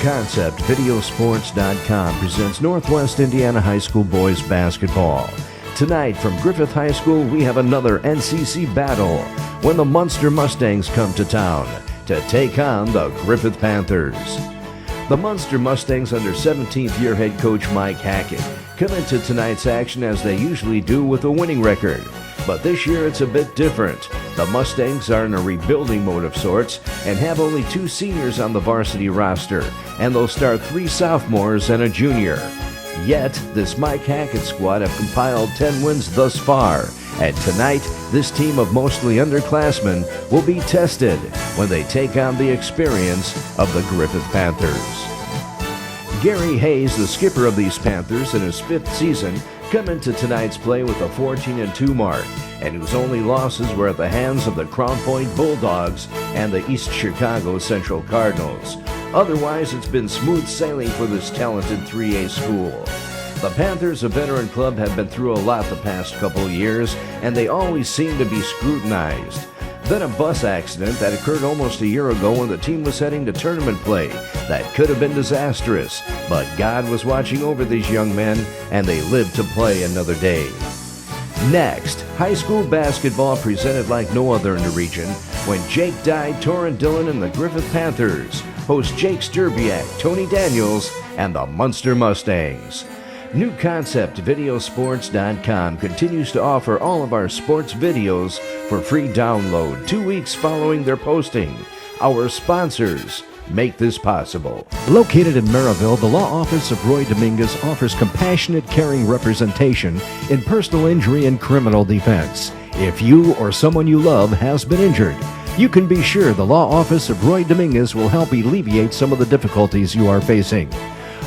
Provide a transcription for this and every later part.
NewConceptVideoSports.com presents Northwest Indiana High School boys basketball. Tonight from Griffith High School, we have another NCC battle when the Munster Mustangs come to town to take on the Griffith Panthers. The Munster Mustangs under 17th year head coach Mike Hackett come into tonight's action as they usually do with a winning record. But this year it's a bit different. The Mustangs are in a rebuilding mode of sorts and have only 2 seniors on the varsity roster, and they'll start 3 sophomores and a junior. Yet, this Mike Hackett squad have compiled 10 wins thus far, and tonight, this team of mostly underclassmen will be tested when they take on the experience of the Griffith Panthers. Gary Hayes, the skipper of these Panthers in his 5th season, come into tonight's play with a 14-2 mark, and whose only losses were at the hands of the Crown Point Bulldogs and the East Chicago Central Cardinals. Otherwise, it's been smooth sailing for this talented 3A school. The Panthers, a veteran club, have been through a lot the past couple years, and they always seem to be scrutinized. Then a bus accident that occurred almost a year ago when the team was heading to tournament play. That could have been disastrous, but God was watching over these young men, and they lived to play another day. Next, high school basketball presented like no other in the region when Jake Dye, Torrin Dillon, and the Griffith Panthers host Jake Sturbiak, Tony Daniels, and the Munster Mustangs. NewConceptVideoSports.com continues to offer all of our sports videos for free download 2 weeks following their posting. Our sponsors make this possible. Located in Maryville, the law office of Roy Dominguez offers compassionate, caring representation in personal injury and criminal defense. If you or someone you love has been injured, you can be sure the law office of Roy Dominguez will help alleviate some of the difficulties you are facing.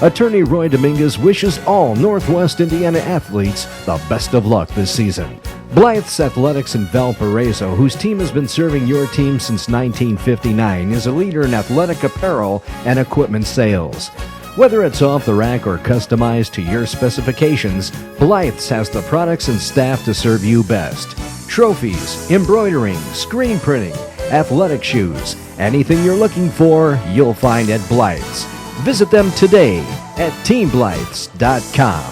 Attorney Roy Dominguez wishes all Northwest Indiana athletes the best of luck this season. Blythe's Athletics in Valparaiso, whose team has been serving your team since 1959, is a leader in athletic apparel and equipment sales. Whether it's off the rack or customized to your specifications, Blythe's has the products and staff to serve you best. Trophies, embroidering, screen printing, athletic shoes, anything you're looking for, you'll find at Blythe's. Visit them today at teamblythes.com,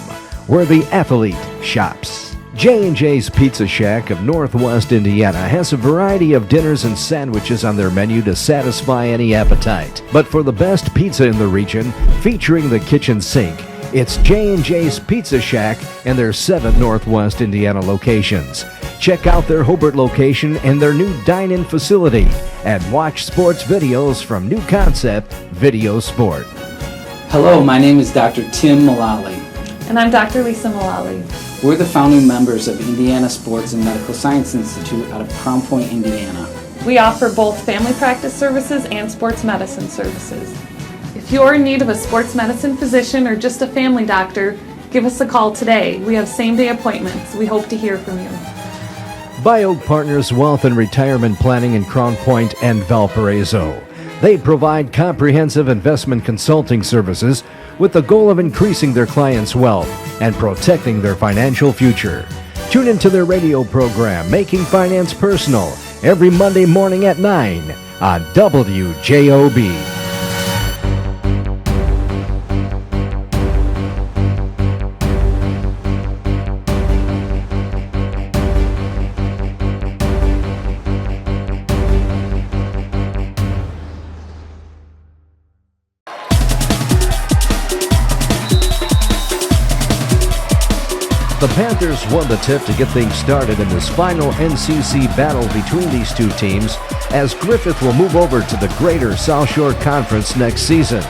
where the athlete shops. J&J's Pizza Shack of Northwest Indiana has a variety of dinners and sandwiches on their menu to satisfy any appetite. But for the best pizza in the region, featuring the kitchen sink, it's J&J's Pizza Shack and their 7 Northwest Indiana locations. Check out their Hobart location and their new dine-in facility, and watch sports videos from New Concept Video Sport. Hello, my name is Dr. Tim Mullally. And I'm Dr. Lisa Mullally. We're the founding members of Indiana Sports and Medical Science Institute out of Crown Point, Indiana. We offer both family practice services and sports medicine services. If you're in need of a sports medicine physician or just a family doctor, give us a call today. We have same-day appointments. We hope to hear from you. Oak Partners Wealth and Retirement Planning in Crown Point and Valparaiso. They provide comprehensive investment consulting services with the goal of increasing their clients' wealth and protecting their financial future. Tune into their radio program, Making Finance Personal, every Monday morning at 9 on WJOB. The Panthers won the tip to get things started in this final NCC battle between these two teams, as Griffith will move over to the Greater South Shore Conference next season.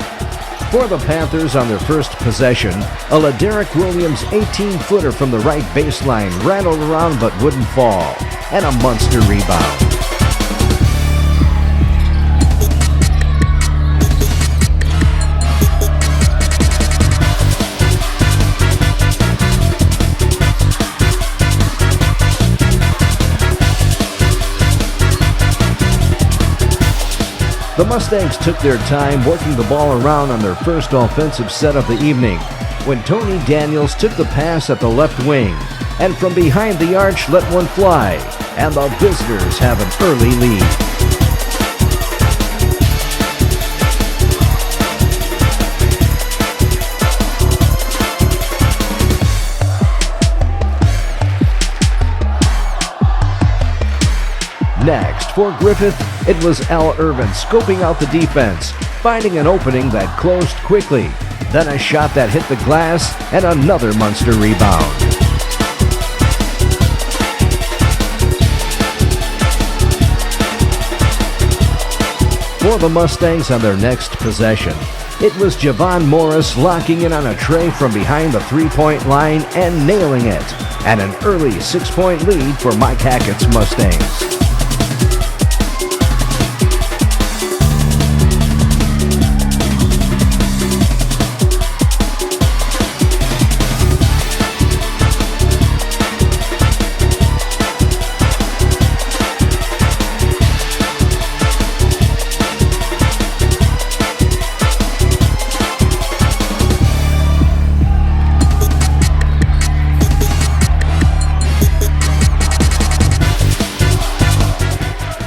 For the Panthers on their first possession, a LaDerrick Williams 18-footer from the right baseline rattled around but wouldn't fall, and a Munster rebound. The Mustangs took their time working the ball around on their first offensive set of the evening, when Tony Daniels took the pass at the left wing, and from behind the arch let one fly, and the visitors have an early lead. Next, for Griffith, it was Al Irvin scoping out the defense, finding an opening that closed quickly. Then a shot that hit the glass and another Munster rebound. For the Mustangs on their next possession, it was Javon Morris locking in on a tray from behind the three-point line and nailing it, and an early 6-point lead for Mike Hackett's Mustangs.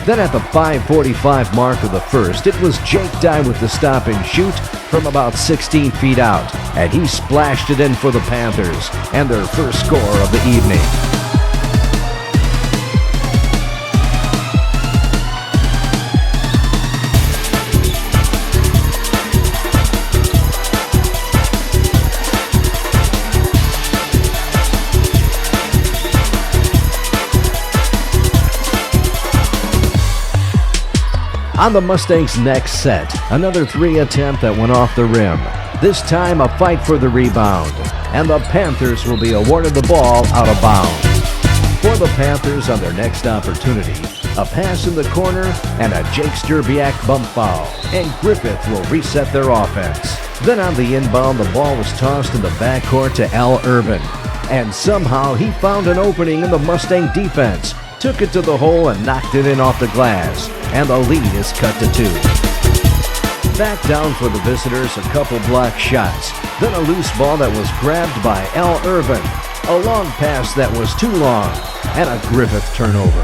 Then at the 5:45 mark of the first, it was Jake Dye with the stop and shoot from about 16 feet out, and he splashed it in for the Panthers and their first score of the evening. On the Mustangs' next set, another three attempt that went off the rim. This time a fight for the rebound, and the Panthers will be awarded the ball out of bounds. For the Panthers on their next opportunity, a pass in the corner and a Jake Sturbiak bump foul, and Griffith will reset their offense. Then on the inbound, the ball was tossed in the backcourt to Al Irvin, and somehow he found an opening in the Mustang defense, took it to the hole and knocked it in off the glass, and the lead is cut to 2. Back down for the visitors, a couple block shots, then a loose ball that was grabbed by Al Irvin, a long pass that was too long, and a Griffith turnover.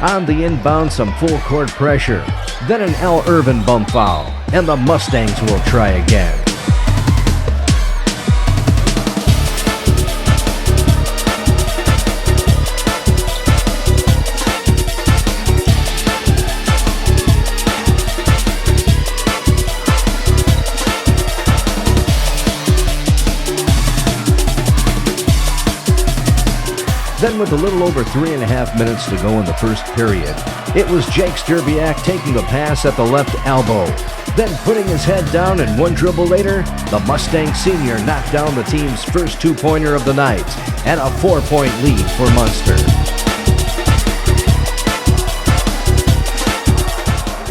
On the inbound, some full court pressure, then an Al Irvin bump foul, and the Mustangs will try again. Then with a little over 3.5 minutes to go in the first period, it was Jake Sturbiak taking the pass at the left elbow. Then putting his head down and one dribble later, the Mustang senior knocked down the team's first two-pointer of the night and a 4-point lead for Munster.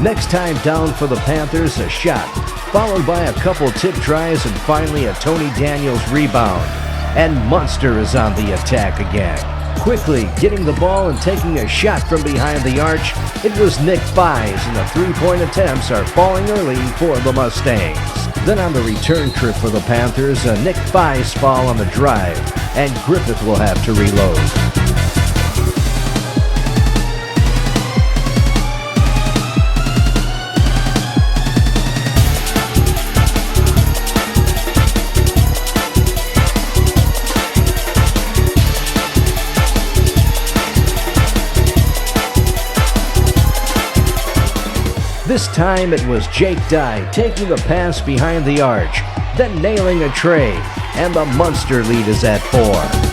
Next time down for the Panthers, a shot, followed by a couple tip tries and finally a Tony Daniels rebound. And Munster is on the attack again. Quickly getting the ball and taking a shot from behind the arch, it was Nick Fies, and the three-point attempts are falling early for the Mustangs. Then on the return trip for the Panthers, a Nick Fies foul on the drive, and Griffith will have to reload. This time it was Jake Dye taking the pass behind the arch, then nailing a tray, and the Munster lead is at 4.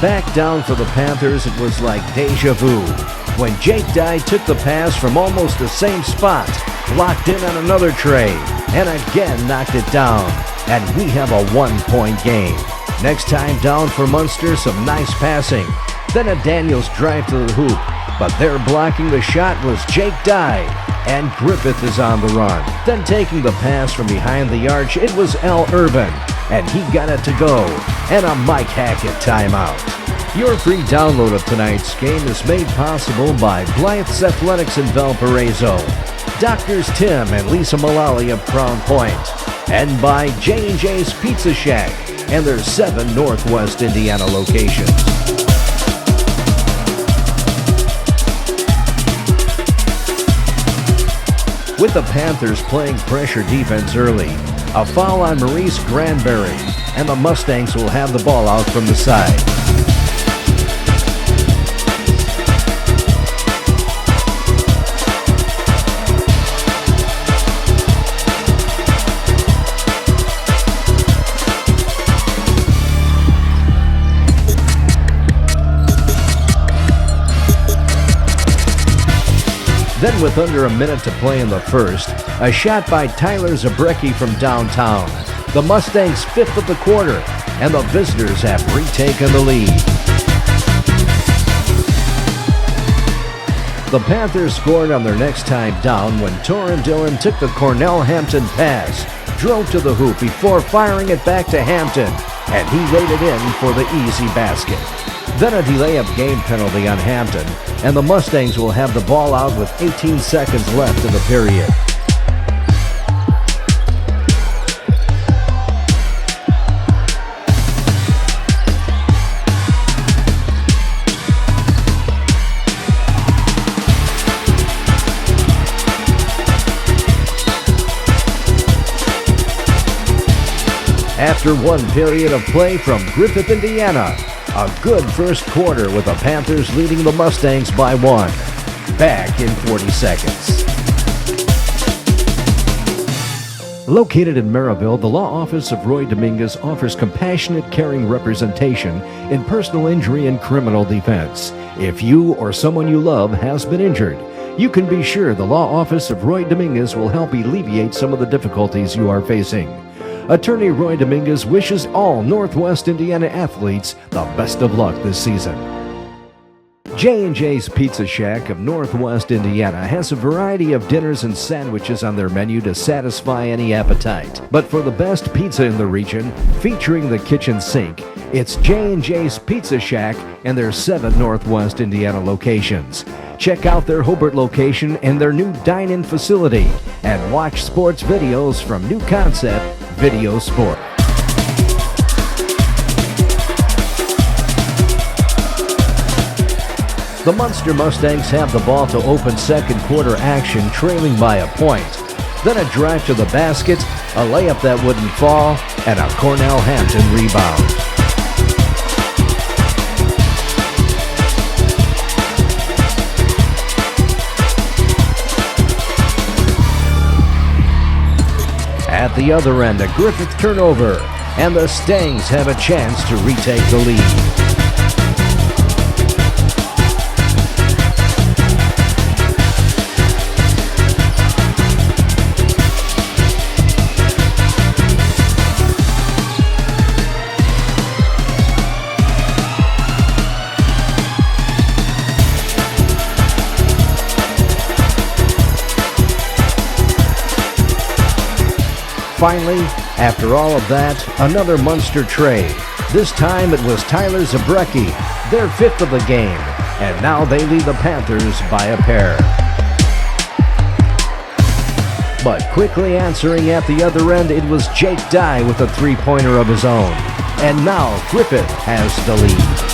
Back down for the Panthers, it was like deja vu when Jake Dye took the pass from almost the same spot, locked in on another tray, and again knocked it down, and we have a 1-point game. Next time down for Munster, some nice passing, then a Daniels drive to the hoop, but there blocking the shot was Jake Dye, and Griffith is on the run. Then taking the pass from behind the arch, it was Al Irvin, and he got it to go, and a Mike Hackett timeout. Your free download of tonight's game is made possible by Blythe's Athletics in Valparaiso, Doctors Tim and Lisa Mullally of Crown Point, and by J&J's Pizza Shack and their 7 Northwest Indiana locations. With the Panthers playing pressure defense early, a foul on Maurice Granberry, and the Mustangs will have the ball out from the side. Then with under a minute to play in the first, a shot by Tyler Zabrecki from downtown. The Mustangs' 5th of the quarter, and the visitors have retaken the lead. The Panthers scored on their next time down when Torrin Dillon took the Cornell Hampton pass, drove to the hoop before firing it back to Hampton, and he laid it in for the easy basket. Then a delay-up game penalty on Hampton, and the Mustangs will have the ball out with 18 seconds left in the period. After one period of play from Griffith, Indiana, a good first quarter with the Panthers leading the Mustangs by 1. Back in 40 seconds. Located in Maryville, the law office of Roy Dominguez offers compassionate, caring representation in personal injury and criminal defense. If you or someone you love has been injured, you can be sure the law office of Roy Dominguez will help alleviate some of the difficulties you are facing. Attorney Roy Dominguez wishes all Northwest Indiana athletes the best of luck this season. J&J's Pizza Shack of Northwest Indiana has a variety of dinners and sandwiches on their menu to satisfy any appetite. But for the best pizza in the region, featuring the kitchen sink, it's J&J's Pizza Shack and their 7 Northwest Indiana locations. Check out their Hobart location and their new dine-in facility, and watch sports videos from New Concept Video Sport. The Munster Mustangs have the ball to open second quarter action, trailing by a point. Then a drive to the basket, a layup that wouldn't fall, and a Cornell Hampton rebound. At the other end, a Griffith turnover, and the Stangs have a chance to retake the lead. Finally, after all of that, another Munster trade. This time it was Tyler Zabrecki, their 5th of the game, and now they lead the Panthers by a pair. But quickly answering at the other end, it was Jake Dye with a three-pointer of his own. And now Griffith has the lead.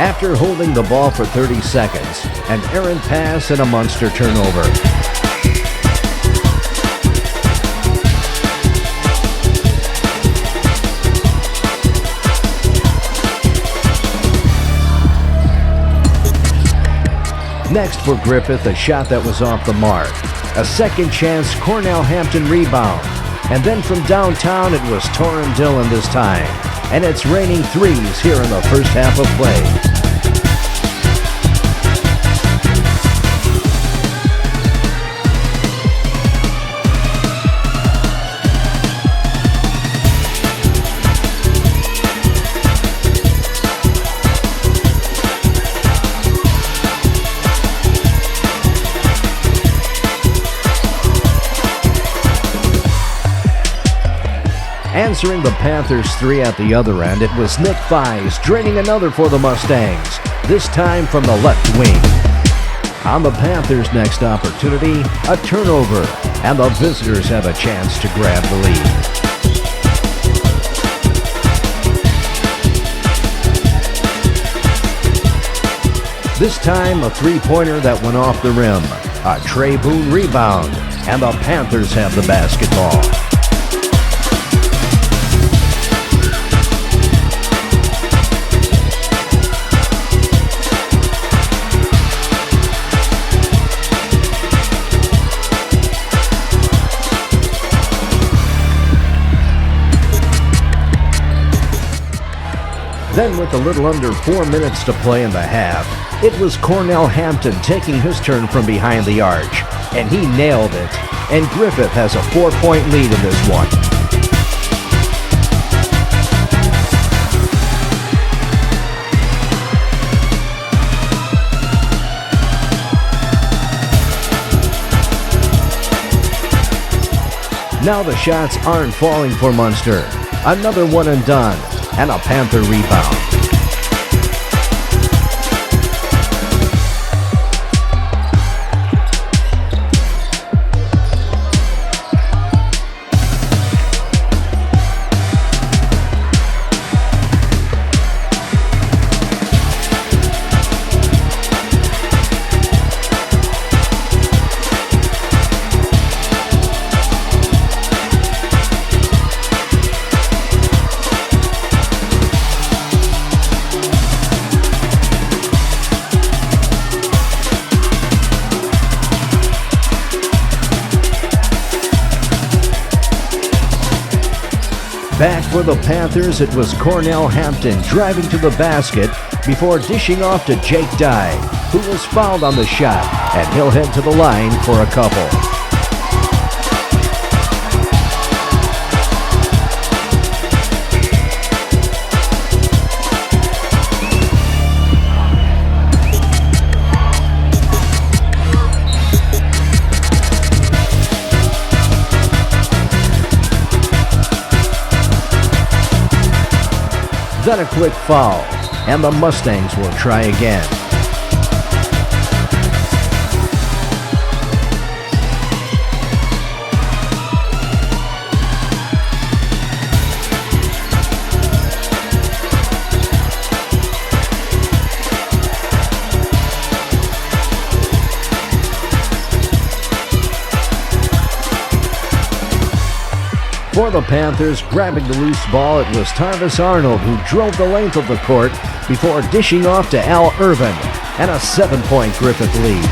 After holding the ball for 30 seconds, an errant pass and a Munster turnover. Next for Griffith, a shot that was off the mark. A second chance Cornell Hampton rebound. And then from downtown it was Torrin Dillon this time. And it's raining threes here in the first half of play. Answering the Panthers' 3 at the other end, it was Nick Fies draining another for the Mustangs, this time from the left wing. On the Panthers' next opportunity, a turnover, and the visitors have a chance to grab the lead. This time, a three-pointer that went off the rim, a Trey Boone rebound, and the Panthers have the basketball. Then, with a little under 4 minutes to play in the half, it was Cornell Hampton taking his turn from behind the arch, and he nailed it. And Griffith has a 4-point lead in this one. Now the shots aren't falling for Munster. Another one and done, and a Panther rebound. Back for the Panthers, it was Cornell Hampton driving to the basket before dishing off to Jake Dye, who was fouled on the shot, and he'll head to the line for a couple. Then a quick foul, and the Mustangs will try again. For the Panthers, grabbing the loose ball, it was Tarvis Arnold who drove the length of the court before dishing off to Al Irvin, and a 7-point Griffith lead.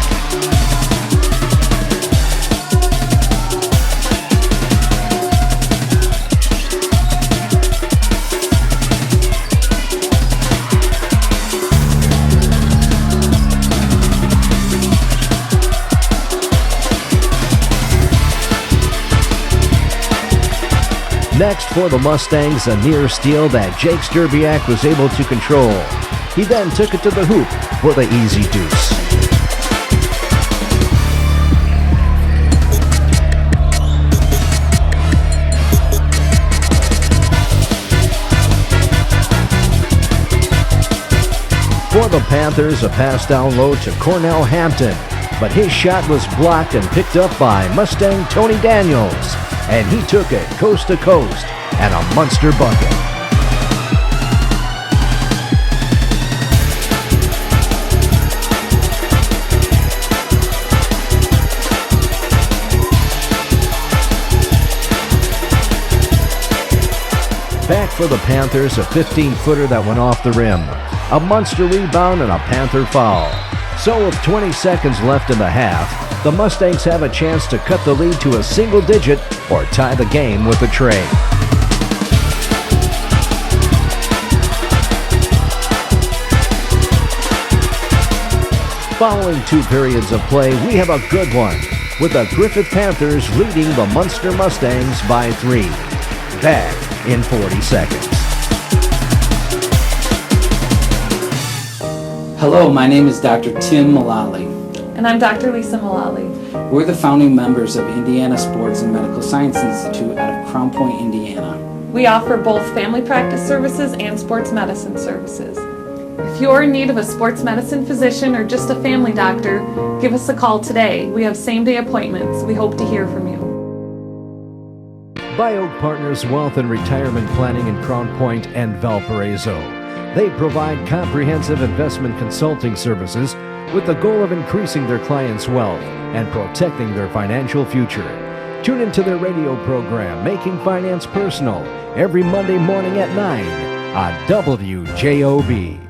Next for the Mustangs, a near steal that Jake Sturbiak was able to control. He then took it to the hoop for the easy deuce. For the Panthers, a pass down low to Cornell Hampton, but his shot was blocked and picked up by Mustang Tony Daniels, and he took it coast to coast and a Munster bucket. Back for the Panthers, a 15-footer that went off the rim, a Munster rebound, and a Panther foul. So with 20 seconds left in the half, the Mustangs have a chance to cut the lead to a single digit or tie the game with a tray. Following 2 periods of play, we have a good one, with the Griffith Panthers leading the Munster Mustangs by 3. Back in 40 seconds. Hello, my name is Dr. Tim Mullally. And I'm Dr. Lisa Mullally. We're the founding members of Indiana Sports and Medical Science Institute out of Crown Point, Indiana. We offer both family practice services and sports medicine services. If you're in need of a sports medicine physician or just a family doctor, give us a call today. We have same-day appointments. We hope to hear from you. Oak Partners Wealth and Retirement Planning in Crown Point and Valparaiso. They provide comprehensive investment consulting services with the goal of increasing their clients' wealth and protecting their financial future. Tune into their radio program, Making Finance Personal, every Monday morning at 9 on WJOB.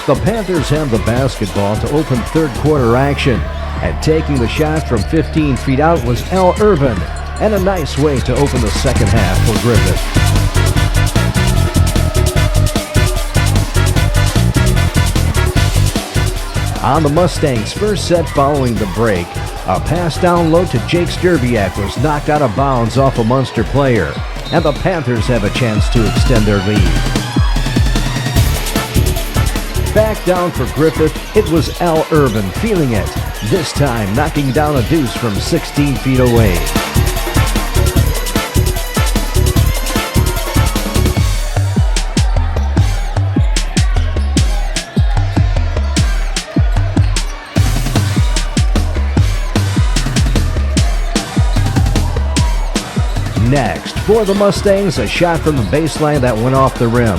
The Panthers have the basketball to open third quarter action, and taking the shot from 15 feet out was Al Irvin, and a nice way to open the second half for Griffith. On the Mustangs' first set following the break, a pass down low to Jake Sturbiak was knocked out of bounds off a Munster player, and the Panthers have a chance to extend their lead. Back down for Griffith, it was Al Irvin feeling it, this time knocking down a deuce from 16 feet away. Next, for the Mustangs, a shot from the baseline that went off the rim.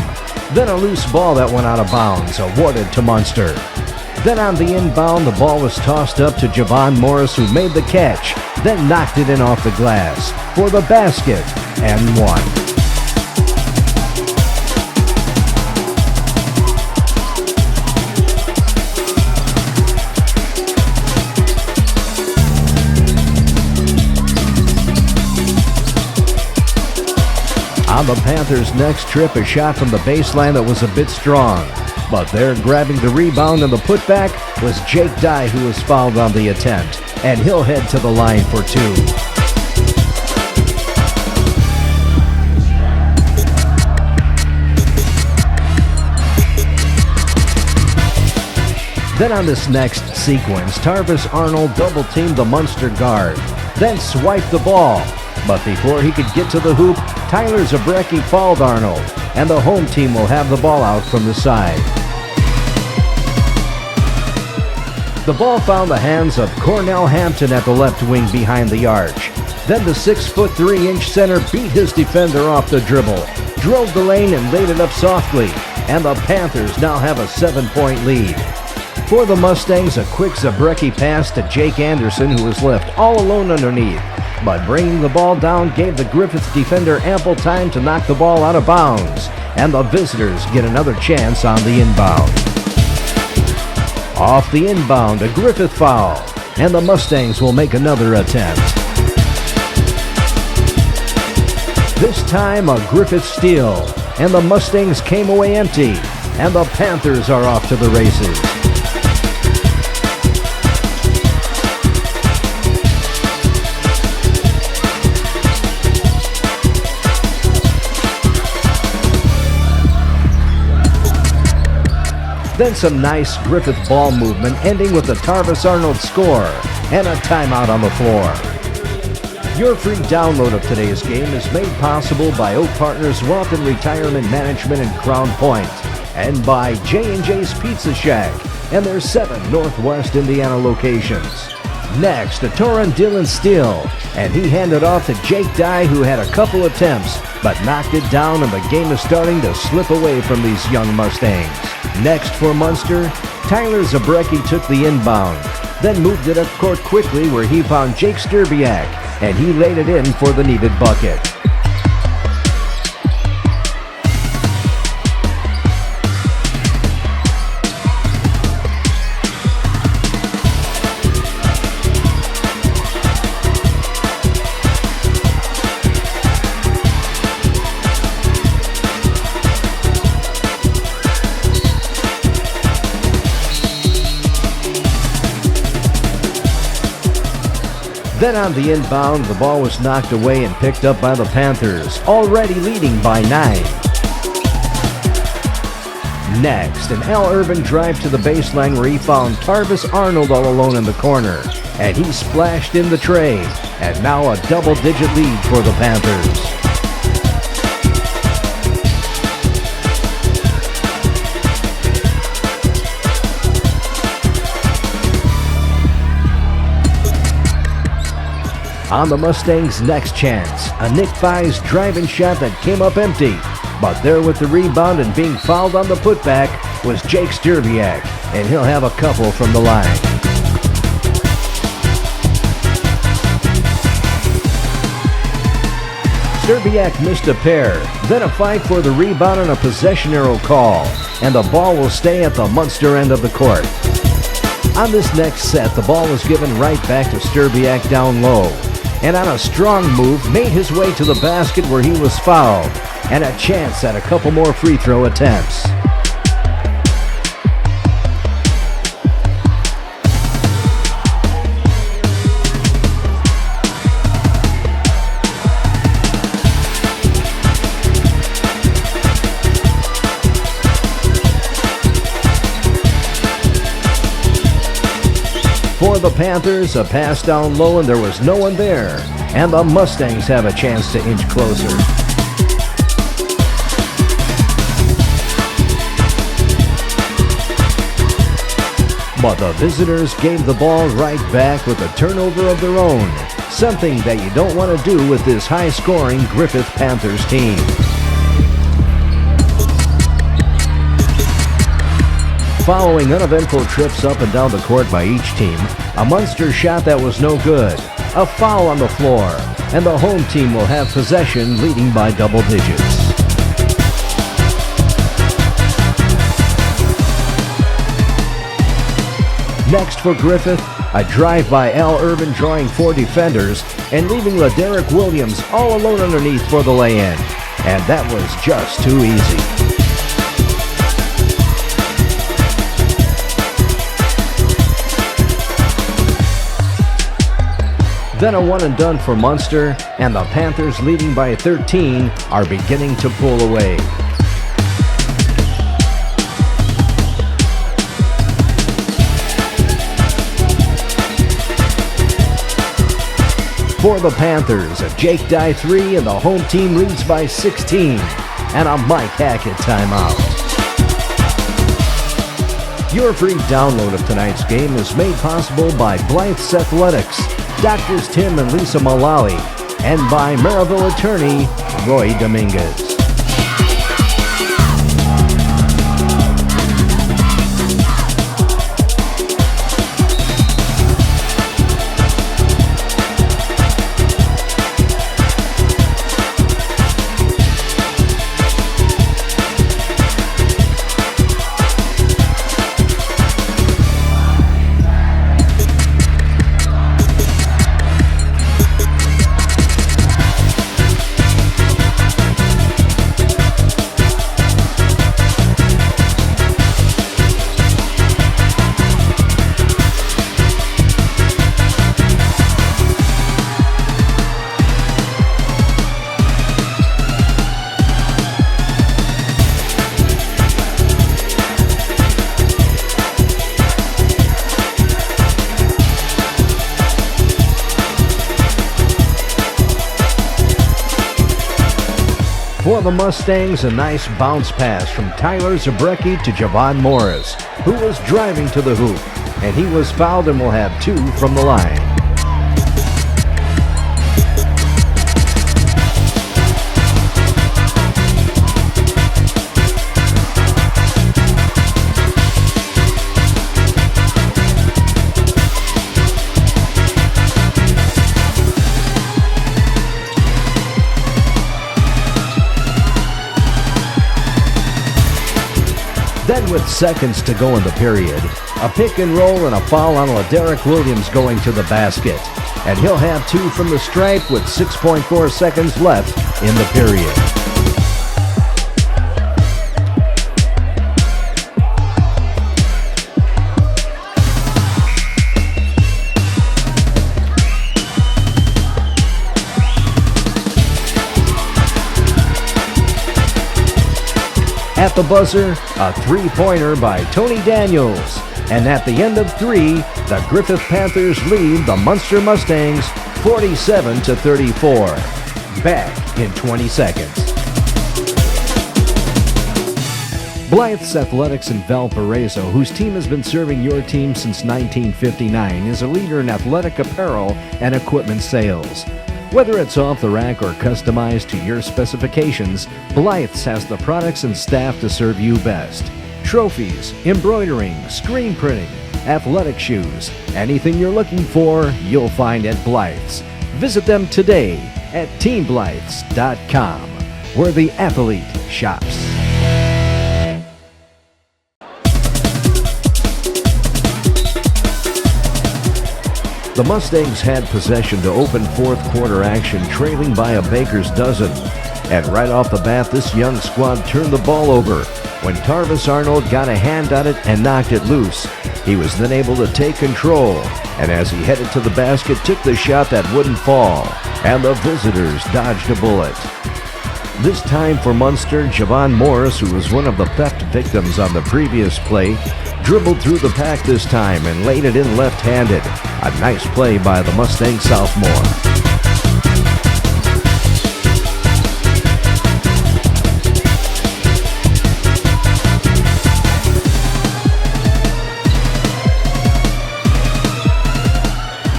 Then a loose ball that went out of bounds, awarded to Munster. Then on the inbound, the ball was tossed up to Javon Morris, who made the catch, then knocked it in off the glass for the basket and one. On the Panthers' next trip, a shot from the baseline that was a bit strong. But there, grabbing the rebound and the putback, was Jake Dye, who was fouled on the attempt. And he'll head to the line for two. Then on this next sequence, Tarvis Arnold double-teamed the Munster guard, then swiped the ball. But before he could get to the hoop, Tyler Zabrecki fouled Arnold, and the home team will have the ball out from the side. The ball found the hands of Cornell Hampton at the left wing behind the arch. Then the 6'3" center beat his defender off the dribble, drove the lane and laid it up softly, and the Panthers now have a 7-point lead. For the Mustangs, a quick Zabrecki pass to Jake Anderson, who was left all alone underneath. But bringing the ball down gave the Griffith defender ample time to knock the ball out of bounds, and the visitors get another chance on the inbound. Off the inbound, a Griffith foul, and the Mustangs will make another attempt. This time a Griffith steal, and the Mustangs came away empty, and the Panthers are off to the races. Then some nice Griffith ball movement, ending with a Tarvis Arnold score and a timeout on the floor. Your free download of today's game is made possible by Oak Partners Wealth and Retirement Management in Crown Point and by J&J's Pizza Shack and their 7 Northwest Indiana locations. Next, a Torrin Dillon steal, and he handed off to Jake Dye, who had a couple attempts, but knocked it down, and the game is starting to slip away from these young Mustangs. Next for Munster, Tyler Zabrecki took the inbound, then moved it up court quickly where he found Jake Sturbiak, and he laid it in for the needed bucket. Then on the inbound, the ball was knocked away and picked up by the Panthers, already leading by 9. Next, an Al Urban drive to the baseline where he found Tarvis Arnold all alone in the corner, and he splashed in the tray, and now a double-digit lead for the Panthers. On the Mustangs' next chance, a Nick Fies driving shot that came up empty. But there with the rebound and being fouled on the putback was Jake Stierbiak, and he'll have a couple from the line. Stierbiak missed a pair, then a fight for the rebound and a possession arrow call, and the ball will stay at the Munster end of the court. On this next set, the ball was given right back to Stierbiak down low, and on a strong move, made his way to the basket where he was fouled, and a chance at a couple more free throw attempts. For the Panthers, a pass down low and there was no one there, and the Mustangs have a chance to inch closer. But the visitors gave the ball right back with a turnover of their own, something that you don't want to do with this high-scoring Griffith Panthers team. Following uneventful trips up and down the court by each team, a Munster shot that was no good, a foul on the floor, and the home team will have possession leading by double digits. Next for Griffith, a drive by Al Urban drawing 4 defenders and leaving LaDerrick Williams all alone underneath for the lay-in. And that was just too easy. Then a one and done for Munster, and the Panthers, leading by 13, are beginning to pull away. For the Panthers, a Jake Dye 3, and the home team leads by 16, and a Mike Hackett timeout. Your free download of tonight's game is made possible by Blythe's Athletics, Doctors Tim and Lisa Mullally, and by Maryville attorney Roy Dominguez. For the Mustangs, a nice bounce pass from Tyler Zabrecki to Javon Morris, who was driving to the hoop, and he was fouled and will have 2 from the line. Then with seconds to go in the period, a pick and roll and a foul on LaDerrick Williams going to the basket. And he'll have 2 from the stripe with 6.4 seconds left in the period. At the buzzer, a three-pointer by Tony Daniels. And at the end of 3, the Griffith Panthers lead the Munster Mustangs 47-34. Back in 20 seconds. Blythe's Athletics in Valparaiso, whose team has been serving your team since 1959, is a leader in athletic apparel and equipment sales. Whether it's off the rack or customized to your specifications, Blythe's has the products and staff to serve you best. Trophies, embroidering, screen printing, athletic shoes, anything you're looking for, you'll find at Blythe's. Visit them today at teamblythes.com, where the athlete shops. The Mustangs had possession to open fourth quarter action, trailing by a baker's dozen. And right off the bat, this young squad turned the ball over. When Tarvis Arnold got a hand on it and knocked it loose, he was then able to take control. And as he headed to the basket, took the shot that wouldn't fall. And the visitors dodged a bullet. This time for Munster, Javon Morris, who was one of the theft victims on the previous play, dribbled through the pack this time and laid it in left-handed. A nice play by the Mustang sophomore.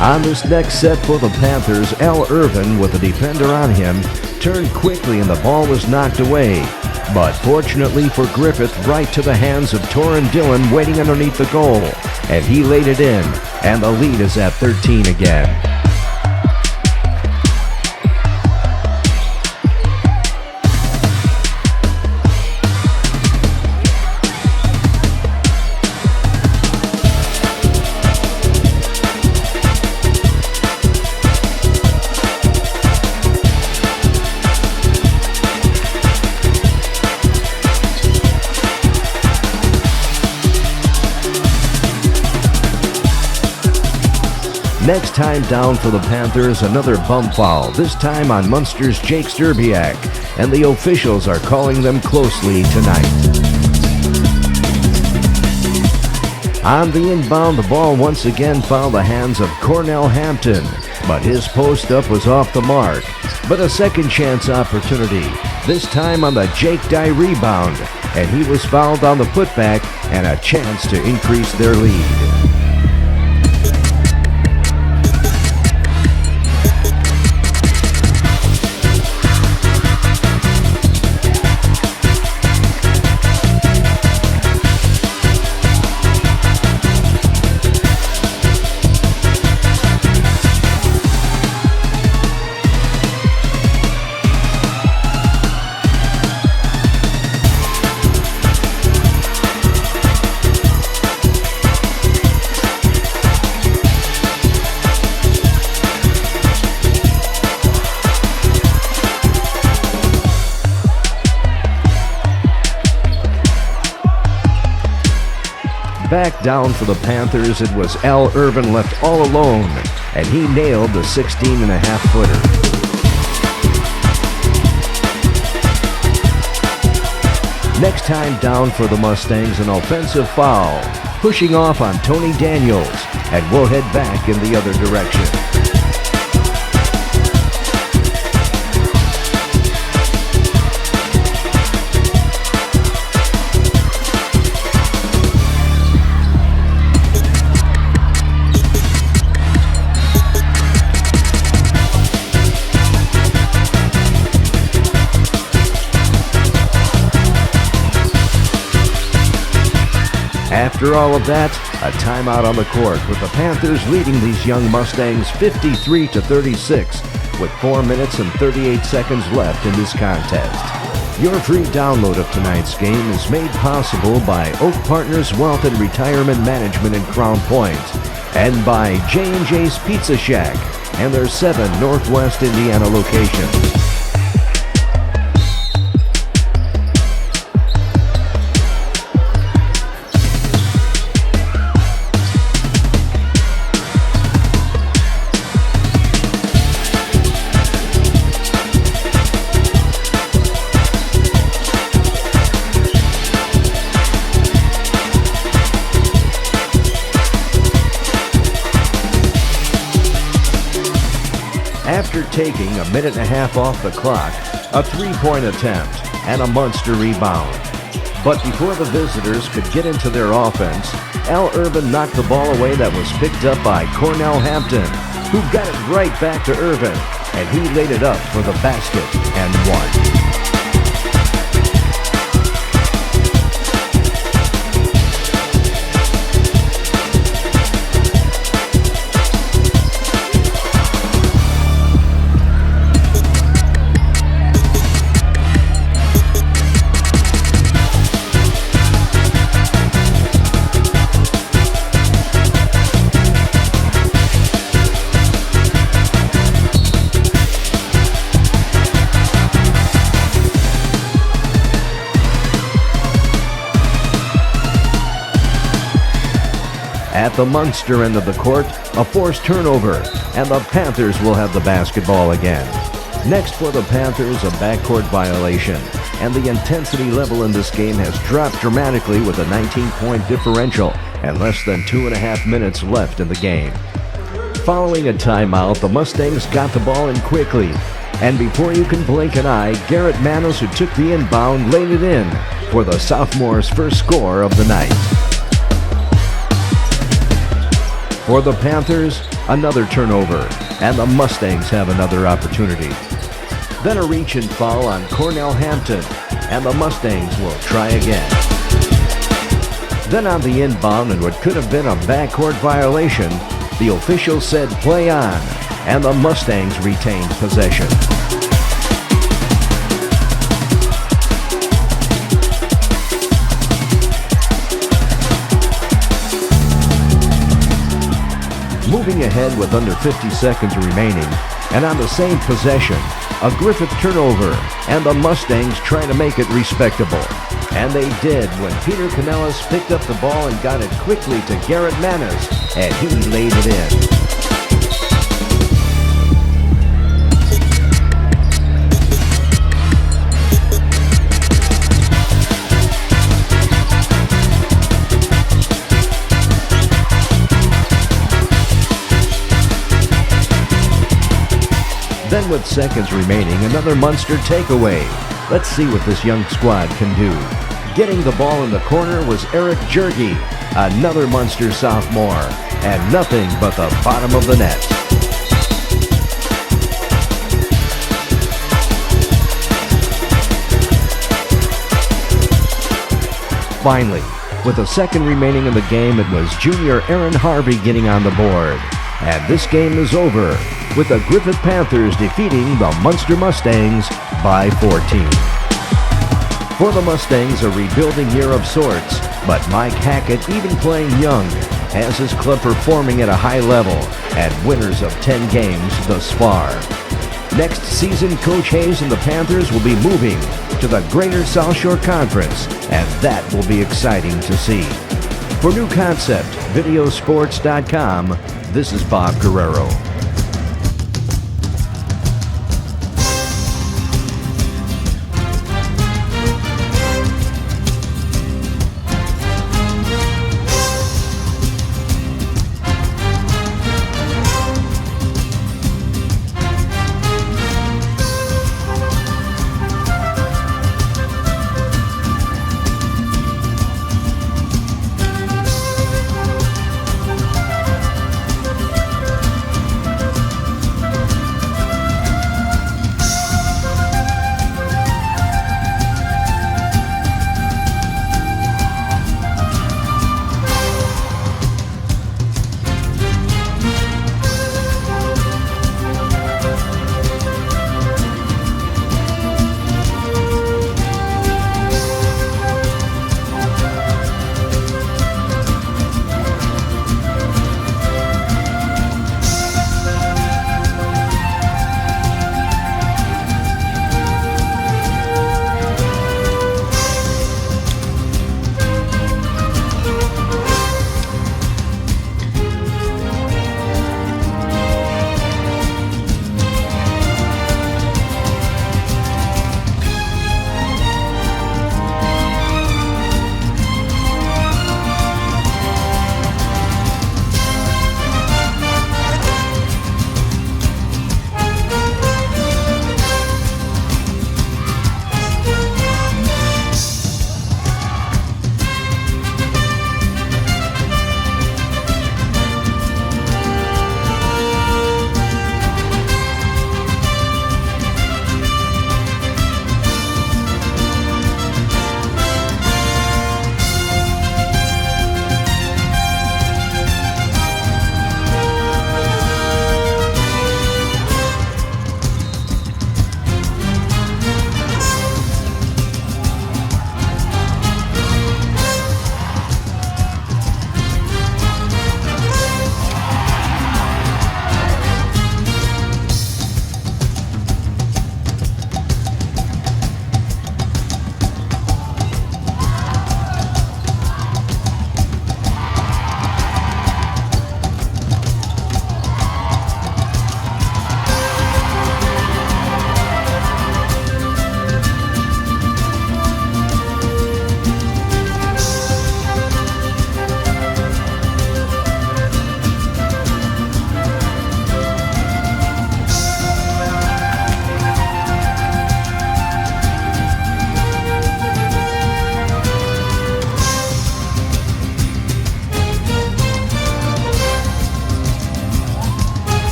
On this next set for the Panthers, Al Irvin, with a defender on him, turned quickly and the ball was knocked away. But fortunately for Griffith, right to the hands of Torin Dillon waiting underneath the goal. And he laid it in, and the lead is at 13 again. Next time down for the Panthers, another bump foul, this time on Munster's Jake Zerbiak, and the officials are calling them closely tonight. On the inbound, the ball once again found the hands of Cornell Hampton, but his post-up was off the mark. But a second chance opportunity, this time on the Jake Dye rebound, and he was fouled on the putback and a chance to increase their lead. Back down for the Panthers, it was Al Irvin left all alone, and he nailed the 16.5-footer. Next time down for the Mustangs, an offensive foul, pushing off on Tony Daniels, and we'll head back in the other direction. After all of that, a timeout on the court, with the Panthers leading these young Mustangs 53-36 with 4 minutes and 38 seconds left in this contest. Your free download of tonight's game is made possible by Oak Partners Wealth and Retirement Management in Crown Point and by J&J's Pizza Shack and their 7 Northwest Indiana locations. Munster taking a minute and a half off the clock, a three-point attempt, and a Munster rebound. But before the visitors could get into their offense, Al Irvin knocked the ball away that was picked up by Cornell Hampton, who got it right back to Irvin, and he laid it up for the basket and won. At the Munster end of the court, a forced turnover, and the Panthers will have the basketball again. Next for the Panthers, a backcourt violation, and the intensity level in this game has dropped dramatically with a 19-point differential and less than 2.5 minutes left in the game. Following a timeout, the Mustangs got the ball in quickly, and before you can blink an eye, Garrett Manos, who took the inbound, laid it in for the sophomore's first score of the night. For the Panthers, another turnover, and the Mustangs have another opportunity. Then a reach and foul on Cornell Hampton, and the Mustangs will try again. Then on the inbound and what could have been a backcourt violation, the official said play on, and the Mustangs retained possession. Moving ahead with under 50 seconds remaining, and on the same possession, a Griffith turnover, and the Mustangs try to make it respectable. And they did when Peter Canellis picked up the ball and got it quickly to Garrett Manis, and he laid it in. Then with seconds remaining, another Munster takeaway. Let's see what this young squad can do. Getting the ball in the corner was Eric Jergy, another Munster sophomore, and nothing but the bottom of the net. Finally, with a second remaining in the game, it was junior Aaron Harvey getting on the board. And this game is over, with the Griffith Panthers defeating the Munster Mustangs by 14. For the Mustangs, a rebuilding year of sorts, but Mike Hackett, even playing young, has his club performing at a high level and winners of 10 games thus far. Next season, Coach Hayes and the Panthers will be moving to the Greater South Shore Conference, and that will be exciting to see. For New Concept, Videosports.com, this is Bob Guerrero.